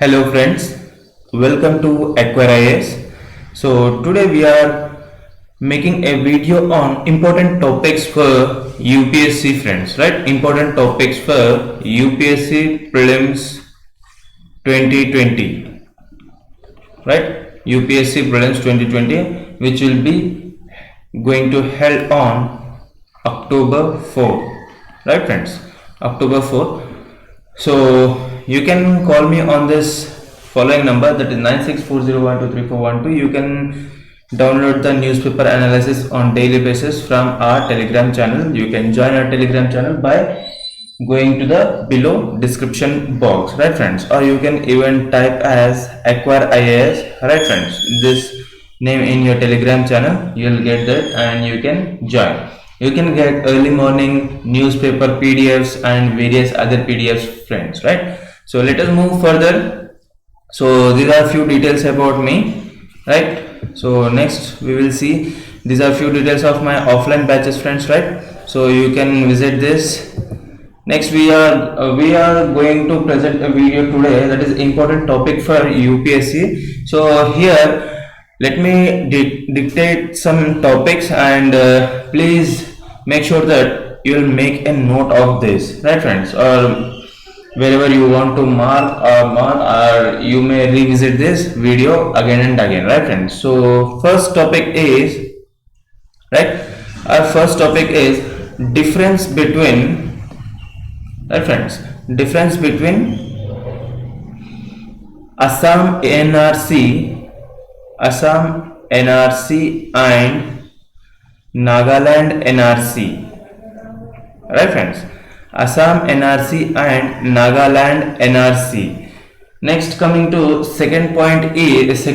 Hello friends, welcome to Acquire IAS. So today we are making a video on important topics for UPSC friends, right? Important topics for UPSC prelims 2020, right? UPSC prelims 2020, which will be going to held on October 4, right friends? October 4. So you can call me on this following number, that is 9640123412. You can download the newspaper analysis on daily basis from our Telegram channel. You can join our Telegram channel by going to the below description box, right friends? Or you can even type as Acquire IAS, right friends? This name in your Telegram channel, you will get that and you can join. You can get early morning newspaper PDFs and various other PDFs friends, right? So let us move further. So these are few details about me, right? So next we will see, these are few details of my offline batches friends, right? So you can visit this. Next we are going to present a video today that is important topic for UPSC. So here let me dictate some topics and please make sure that you will make a note of this, right friends, or wherever you want to mark or you may revisit this video again and again, right friends. So first topic is, right, our first topic is difference between, right friends, difference between Assam NRC and Nagaland NRC, right friends? Assam NRC and Nagaland NRC. Next, coming to second topic is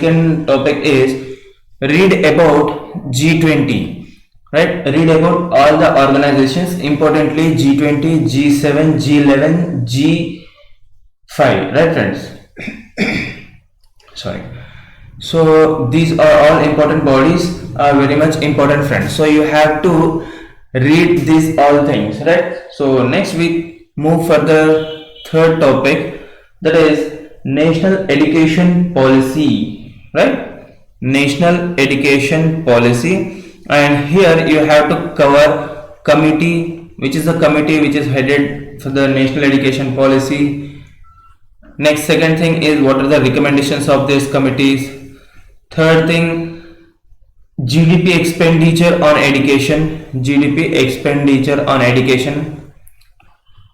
read about G20, right? Read about all the organizations, importantly G20, G7, G11, G5, right friends? Sorry. So these are all important bodies, are very much important friends. So you have to read these all things, right? So next we move further, third topic, that is national education policy, right? National education policy, and here you have to cover committee, which is the committee which is headed for the national education policy. Next, second thing is what are the recommendations of these committees. Third thing, GDP expenditure on education,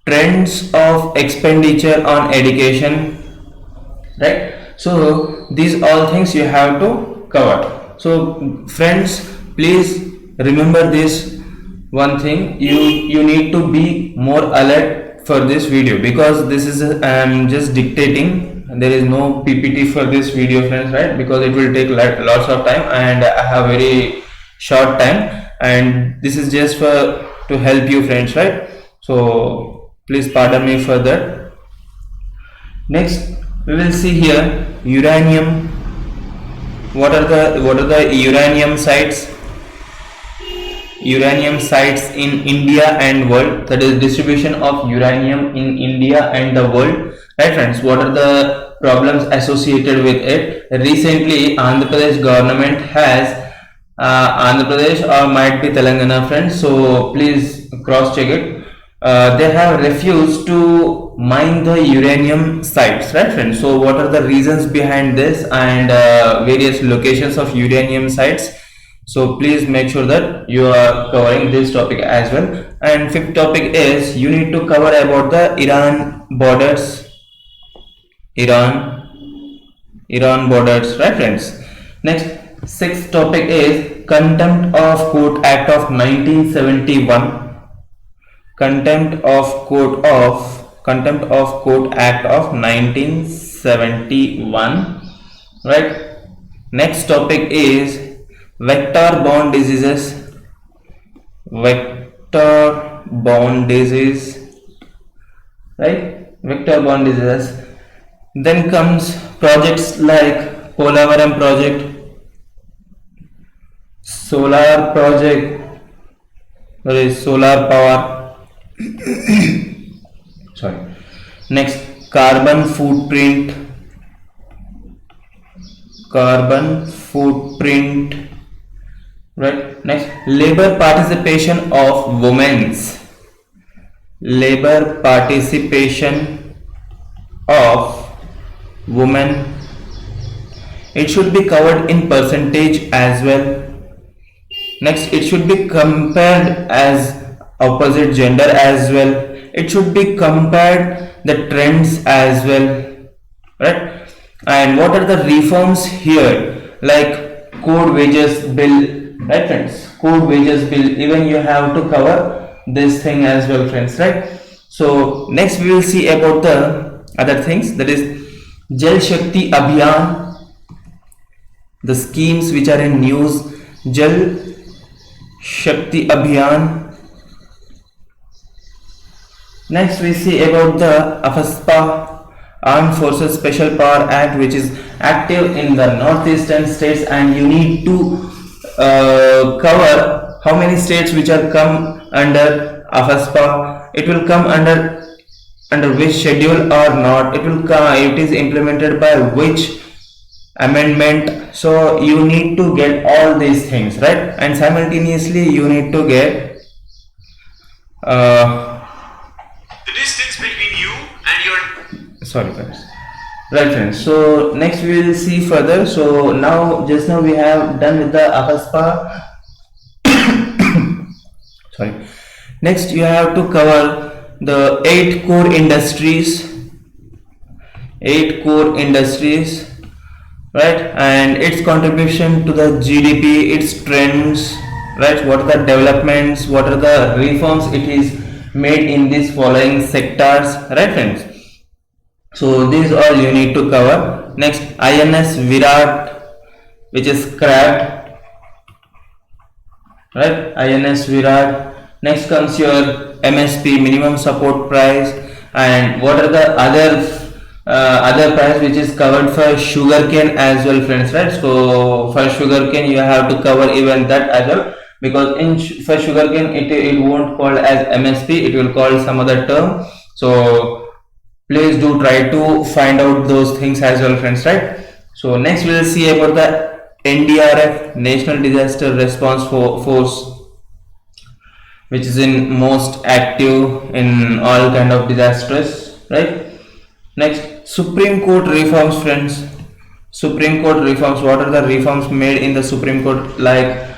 trends of expenditure on education, right? So these all things you have to cover. So friends, please remember this one thing, you need to be more alert for this video, because this is I am just dictating. There is no PPT for this video friends, right? Because it will take lots of time and I have very short time, and this is just for to help you friends, right? So please pardon me for that. Next we will see here uranium. What are the uranium sites? Uranium sites in India and world, that is distribution of uranium in India and the world, right friends? What are the problems associated with it? Recently Andhra Pradesh government has Andhra Pradesh or might be Telangana friends, so please cross check it. They have refused to mine the uranium sites, right friends? So what are the reasons behind this and various locations of uranium sites? So please make sure that you are covering this topic as well. And fifth topic is you need to cover about the Iran borders, right friends? Next, sixth topic is contempt of court act of 1971, contempt of court act of 1971, right? Next topic is vector-borne diseases, right? Vector-borne diseases. Then comes projects like Polavaram project, solar project, that is solar power. Sorry. Next, carbon footprint, carbon footprint, right? Next, labor participation of women's, labor participation of women, it should be covered in percentage as well. Next, it should be compared as opposite gender as well. It should be compared the trends as well, right? And what are the reforms here? Like code wages bill, right friends? Code wages bill, even you have to cover this thing as well, friends, right? So next we will see about the other things, that is Jal Shakti Abhiyan, the schemes which are in news. Jal Shakti Abhiyan. Next we see about the AFSPA, Armed Forces Special Power Act, which is active in the northeastern states, and you need to cover how many states which are come under AFSPA. It will come under which schedule or not. It will come. It is implemented by which amendment. So you need to get all these things, right? And simultaneously you need to get the distance between you and your sorry friends, right friends. So next we will see further. So now just now we have done with the AFSPA. Sorry. Next you have to cover the 8 core industries, 8 core industries, right? And its contribution to the GDP, its trends, right? What are the developments, what are the reforms it is made in these following sectors, right friends? So these all you need to cover. Next, INS Virat, which is scrapped, right? INS Virat. Next comes your MSP, minimum support price, and what are the other price which is covered for sugarcane as well, friends, right? So for sugarcane you have to cover even that as well, because for sugarcane it won't call as MSP, it will call some other term. So please do try to find out those things as well, friends, right? So next we will see about the NDRF, National Disaster Response Force, which is in most active in all kind of disasters, right? Next, Supreme Court reforms, friends. Supreme Court reforms. What are the reforms made in the Supreme Court? Like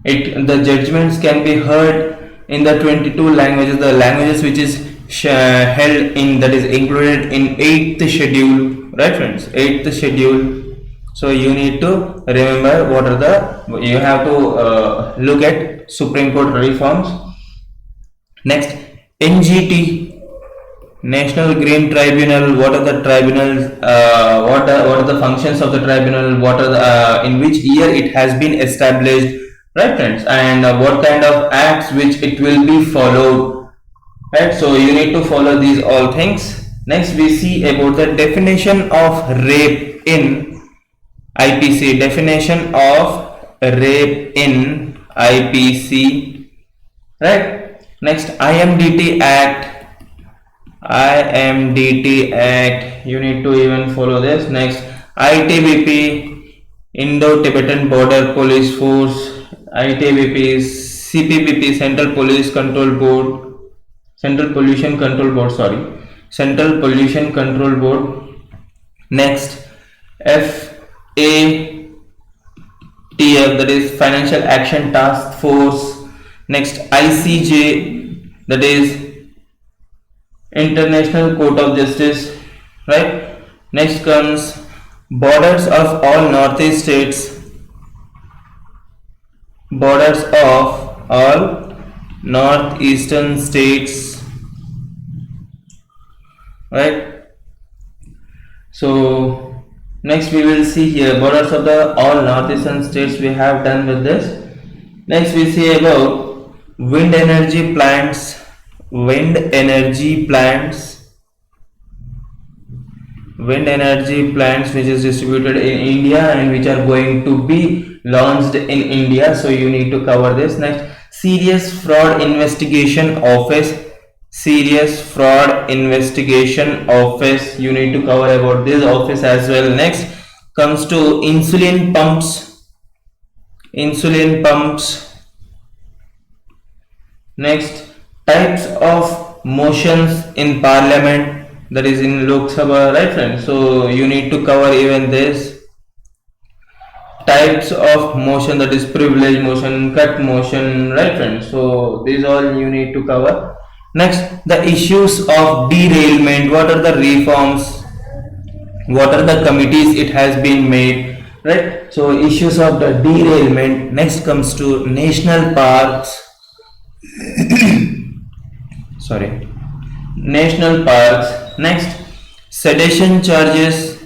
the judgments can be heard in the 22 languages. The languages which is held in, that is included in 8th schedule, right friends? 8th schedule. So you need to remember what are the, you have to look at Supreme Court reforms. Next, NGT, National Green Tribunal. What are the tribunals? What are the functions of the tribunal? What are the in which year it has been established, right friends? And what kind of acts which it will be followed, right? So you need to follow these all things. Next we see about the definition of rape in IPC. Definition of rape in IPC, right? Next, IMDT Act. IMDT Act, you need to even follow this. Next, ITBP, Indo-Tibetan Border Police Force. ITBP, CPBP, Central Police Control Board, Central Pollution Control Board, sorry, Central Pollution Control Board. Next, FATF, that is Financial Action Task Force. Next, ICJ, that is International Court of Justice, right? Next comes borders of all northeast states. Borders of all northeastern states, right? So next we will see here borders of the all northeastern states. We have done with this. Next we see about wind energy plants. Wind energy plants which is distributed in India and which are going to be launched in India. So you need to cover this. Next, Serious Fraud Investigation Office. Serious Fraud Investigation Office, you need to cover about this office as well. Next, comes to insulin pumps. Next, types of motions in parliament, that is in Lok Sabha, right friends? So you need to cover even this. Types of motion, that is privilege motion, cut motion, right friends? So these all you need to cover. Next, the issues of derailment, what are the reforms, what are the committees it has been made, right? So issues of the derailment. Next comes to national parks. Sorry, national parks. Next, sedition charges.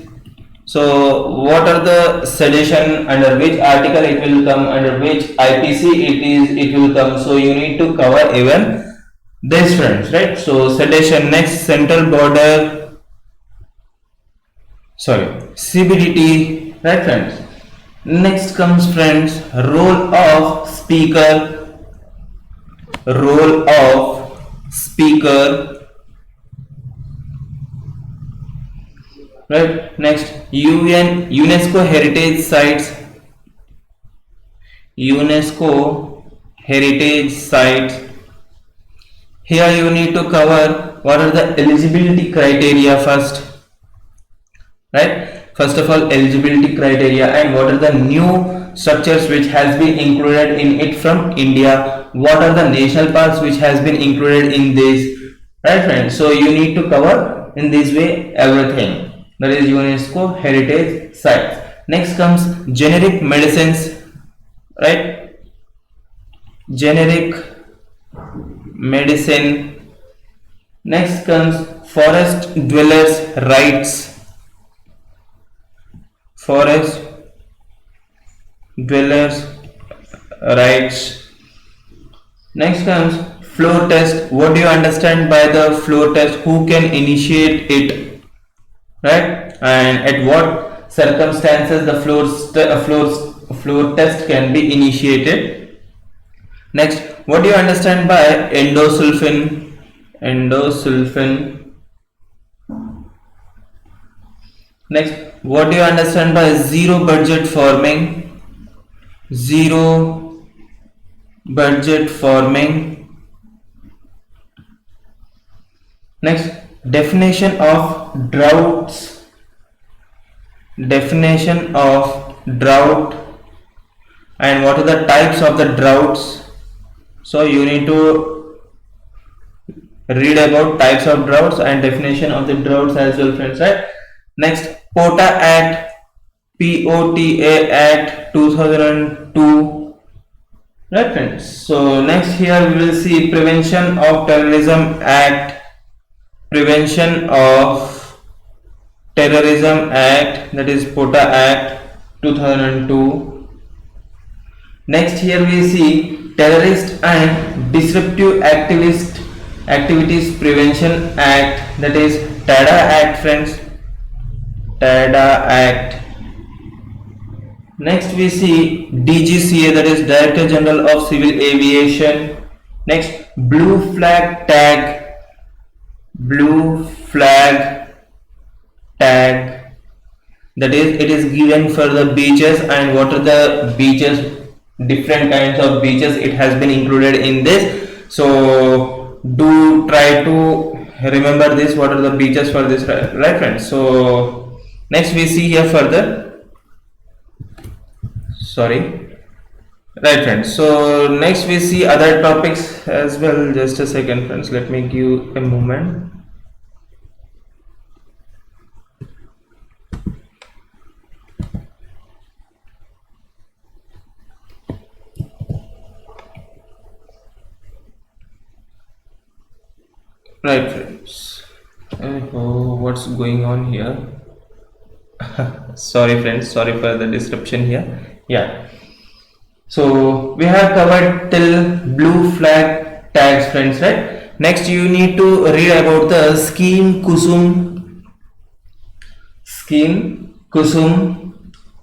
So what are the sedition, under which article it will come, under which IPC it will come. So you need to cover even this friends, right? So sedition. Next, central border, sorry, CBDT, right friends? Next comes friends, role of speaker, right? Next, UNESCO heritage sites, here you need to cover what are the eligibility criteria first, right? First of all, eligibility criteria, and what are the new structures which has been included in it from India, what are the national parks which has been included in this, right friends? So you need to cover in this way everything, that is UNESCO heritage sites. Next comes generic medicines, right? Generic medicine. Next comes forest dwellers rights, Next comes floor test. What do you understand by the floor test? Who can initiate it, right? And at what circumstances the floor test can be initiated? Next, what do you understand by endosulfan? Next, what do you understand by zero budget farming? Next, definition of drought, and what are the types of the droughts. So you need to read about types of droughts and definition of the droughts as well friends, right? Next, POTA Act 2002, right friends? So next here we will see Prevention of Terrorism Act, that is POTA Act 2002. Next here we see Terrorist and Disruptive Activities Prevention Act, that is TADA Act friends, TADA Act. Next we see DGCA, that is Director General of Civil Aviation. Next, blue flag tag, that is it is given for the beaches, and what are the beaches, different kinds of beaches it has been included in this. So do try to remember this, what are the beaches for this, right friends? So next we see here further, right friends. So next we see other topics as well. Just a second friends, let me give a moment. Right friends, oh, what's going on here? Sorry friends, sorry for the disruption here. Yeah, so we have covered till blue flag tags friends, right? Next you need to read about the scheme Kusum,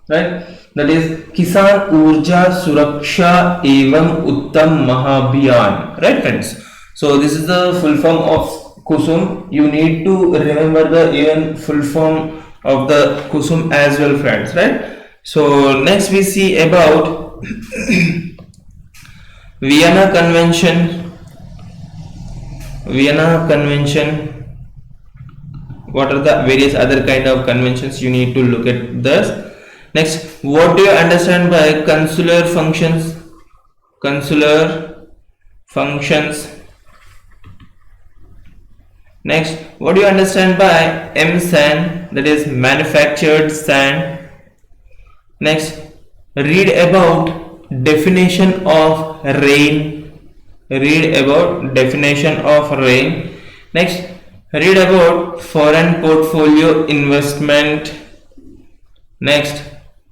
right? That is Kisan Urja Suraksha Evam Uttam Mahabhiyan, right friends? So this is the full form of Kusum. You need to remember the even full form of the Kusum as well, friends, right? So next we see about Vienna Convention. Vienna Convention. What are the various other kind of conventions? You need to look at this. Next, what do you understand by consular functions? Consular functions. Next, what do you understand by MSAN, that is manufactured sand? Next, read about definition of rain. Read about definition of rain. Next, read about foreign portfolio investment. Next,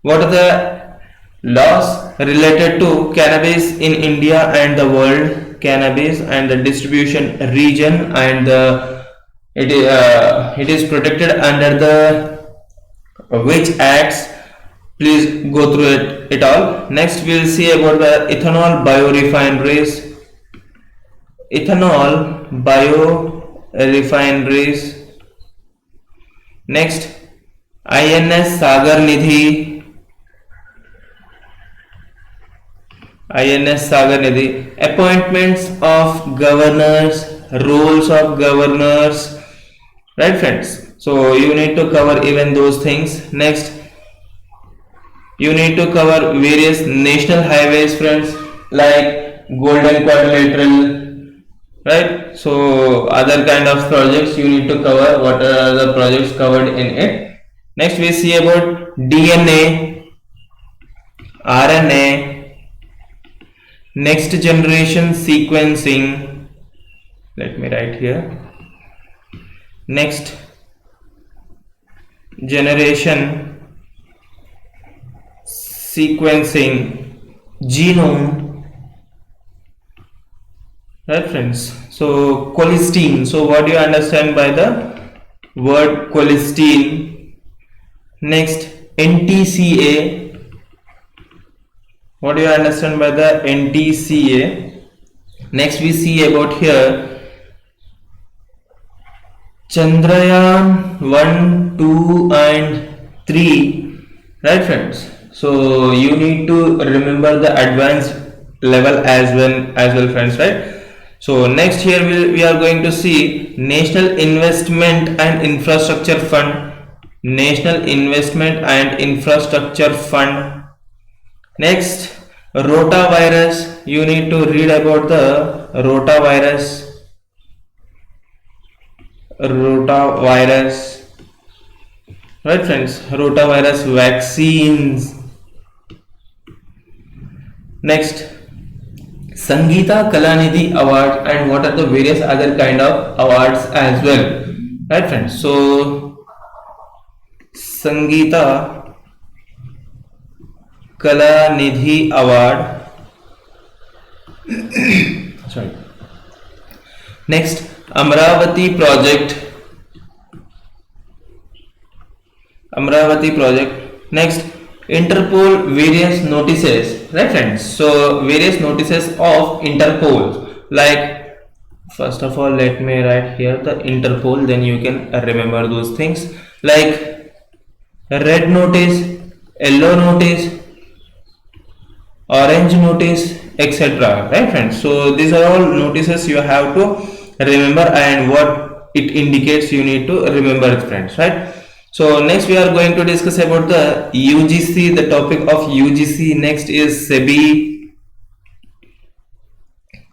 what are the laws related to cannabis in India and the world? Cannabis and the distribution region, and it is protected under the which acts? Please go through it all. Next, we'll see about the ethanol biorefineries. Ethanol biorefineries. Next, INS Sagar Nidhi. INS Sagar Nidhi. Appointments of governors, roles of governors, right, friends? So you need to cover even those things. Next, you need to cover various national highways, friends, like Golden Quadrilateral, right? So other kind of projects you need to cover. What are the projects covered in it? Next, we see about DNA, RNA, next generation sequencing. Let me write here. Next generation sequencing, genome, right, friends? So cholesterol. So what do you understand by the word cholesterol? Next, NTCA. What do you understand by the NTCA? Next, we see about here Chandrayaan 1, 2 and 3, right, friends? So you need to remember the advanced level as well, friends, right? So next here we are going to see National Investment and Infrastructure Fund. National Investment and Infrastructure Fund. Next, rotavirus. You need to read about the rotavirus. Rotavirus, right, friends? Rotavirus vaccines. Next, Sangeeta Kalanidhi Award, and what are the various other kind of awards as well, right, friends? So Sangeeta Kalanidhi Award. Sorry. Next, Amravati project. Amravati project. Next, Interpol various notices, right, friends? So various notices of Interpol, like, first of all, let me write here the Interpol, then you can remember those things, like red notice, yellow notice, orange notice, etc., right, friends? So these are all notices you have to remember, and what it indicates you need to remember it, friends, right? So next we are going to discuss about the UGC, the topic of UGC. Next is SEBI.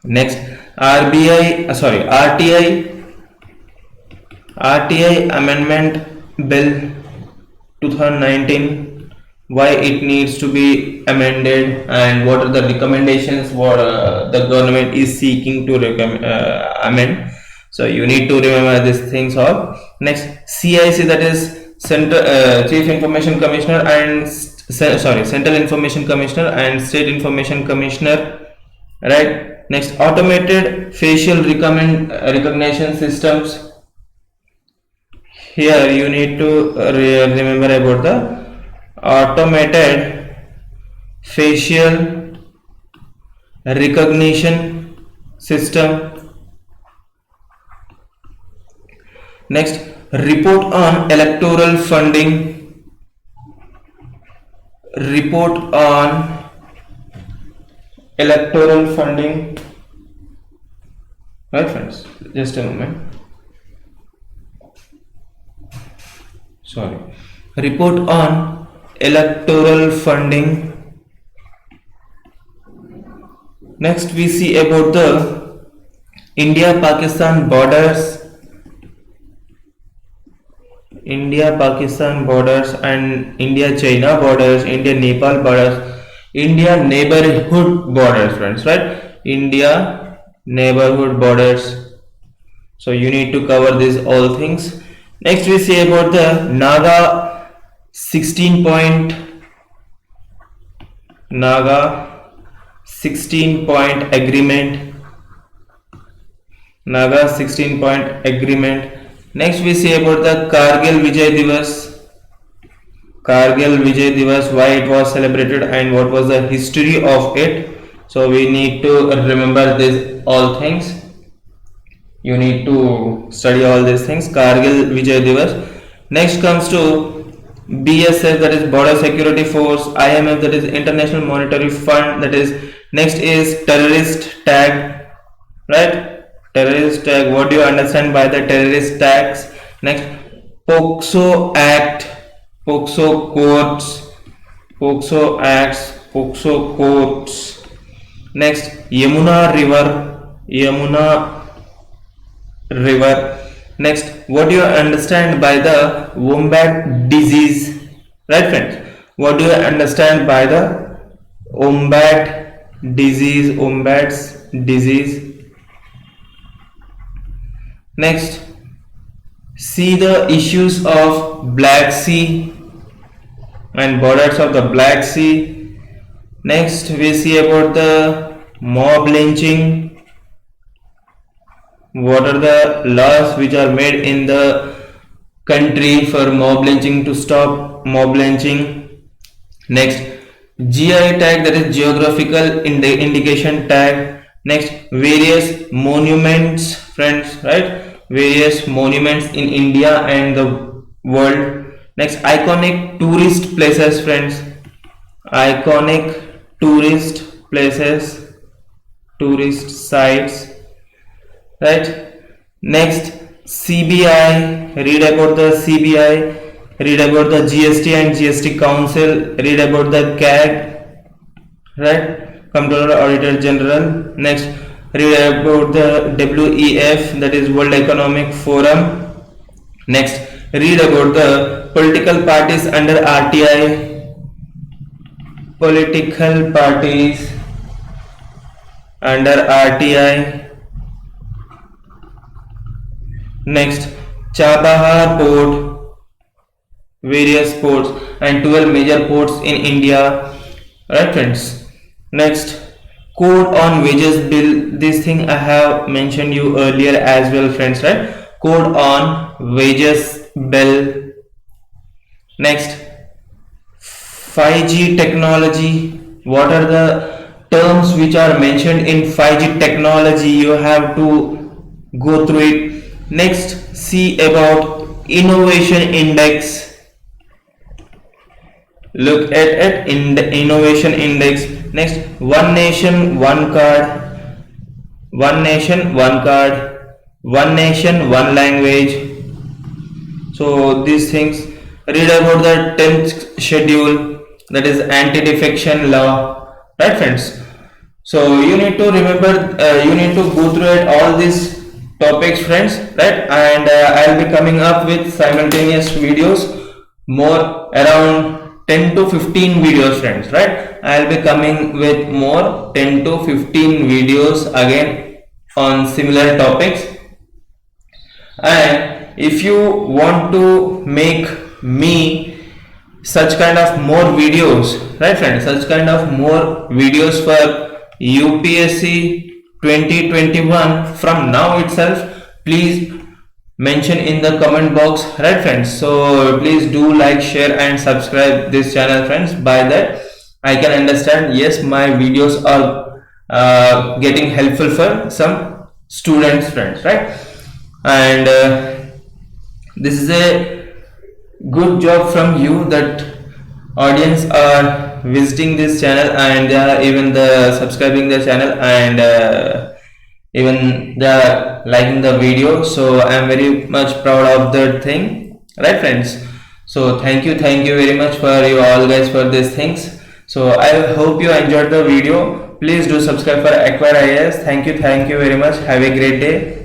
Next, RTI Amendment Bill 2019. Why it needs to be amended, and what are the recommendations what the government is seeking to amend. So you need to remember these things all. Next, CIC, that is Chief Information Commissioner and Central Information Commissioner and State Information Commissioner, right? Next, automated facial recognition systems. Here you need to remember about the automated facial recognition system. Next, report on electoral funding, report on electoral funding, right friends, just a moment, sorry, report on electoral funding. Next we see about the India-Pakistan borders, India-Pakistan borders and India-China borders, India-Nepal borders, India neighborhood borders, friends, right? India neighborhood borders. So you need to cover these all things. Next we see about the Naga 16 point agreement. Naga 16 point agreement. Next we see about the Kargil Vijay Divas. Kargil Vijay Divas, why it was celebrated and what was the history of it. So we need to remember this all things. You need to study all these things. Kargil Vijay Divas. Next comes to BSF, that is Border Security Force, IMF, that is International Monetary Fund, that is next is terrorist tag, right? Terrorist tag, what do you understand by the terrorist tags? Next, POXO Act, POXO courts, POXO acts, POXO courts. Next, Yamuna River. Next, what do you understand by the wombat disease? Right friends, what do you understand by the wombat disease, wombats disease? Next, see the issues of Black Sea and borders of the Black Sea. Next, we see about the mob lynching. What are the laws which are made in the country for mob lynching, to stop mob lynching? Next, GI tag, that is geographical indication tag. Next, various monuments, friends, right? Various monuments in India and the world. Next, iconic tourist places, friends. Iconic tourist places, tourist sites. Right. Next, CBI, read about the CBI, read about the GST and GST Council, read about the CAG, right, Comptroller Auditor General. Next, read about the WEF, that is World Economic Forum. Next, read about the political parties under RTI, political parties under RTI. Next, Chabahar port, various ports and 12 major ports in India, right friends. Next, code on wages bill, this thing I have mentioned you earlier as well, friends, right? Code on wages bill. Next, 5G technology, what are the terms which are mentioned in 5G technology? You have to go through it. Next, see about innovation index. Look at it in the innovation index. Next, one nation, one card. One nation, one card. One nation, one language. So these things. Read about the 10th schedule, that is anti-defection law. Right friends? So you need to remember, you need to go through it, all these topics, friends, right? And I'll be coming up with simultaneous videos, more around 10 to 15 videos, friends, right? I'll be coming with more 10 to 15 videos again on similar topics. And if you want to make me such kind of more videos, right friends, such kind of more videos for UPSC 2021 from now itself, please mention in the comment box, right friends? So please do like, share and subscribe this channel, friends. By that I can understand, yes, my videos are getting helpful for some students, friends, right? And this is a good job from you that audience are visiting this channel and they are even the subscribing the channel and even they are liking the video. So I am very much proud of that thing, right friends? So thank you very much for you all guys for these things. So I hope you enjoyed the video. Please do subscribe for Acquire IAS. Thank you very much. Have a great day.